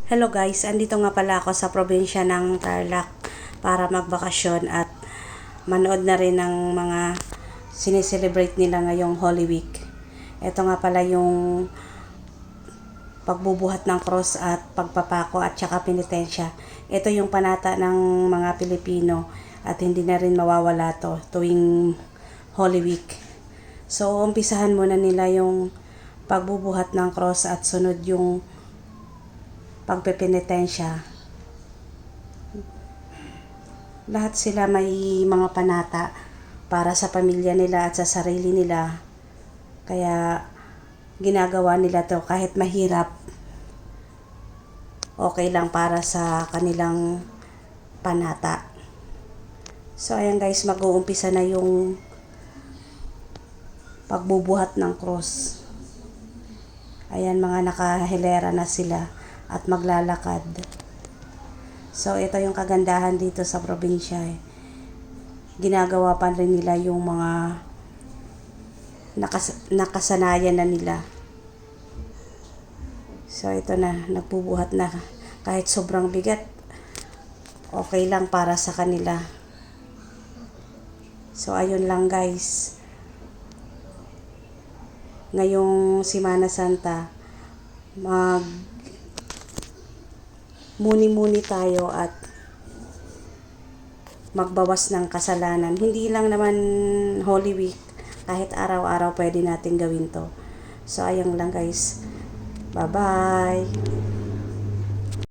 Hello guys, andito nga pala ako sa probinsya ng Tarlac para magbakasyon at manood na rin ng mga sineselebrate nila ngayong Holy Week. Ito nga pala yung pagbubuhat ng cross at pagpapako at saka penitensya. Ito yung panata ng mga Pilipino at hindi na rin mawawala to tuwing Holy Week. So, umpisahan muna nila yung pagbubuhat ng cross at sunod yung pagpepenitensya. Lahat sila may mga panata para sa pamilya nila at sa sarili nila. Kaya ginagawa nila to kahit mahirap. Okay lang para sa kanilang panata. So ayan guys, mag-uumpisa na yung pagbubuhat ng cross. Ayan, mga nakahilera na sila at maglalakad. So ito yung kagandahan dito sa probinsya. Ginagawa pa rin nila yung mga nakasanayan na nila. So ito na, nagbubuhat na. Kahit sobrang bigat, okay lang para sa kanila. So ayun lang guys. Ngayong Semana Santa, muni-muni tayo at magbawas ng kasalanan. Hindi lang naman Holy Week, kahit araw-araw pwede natin gawin to. So ayun lang guys. Bye-bye!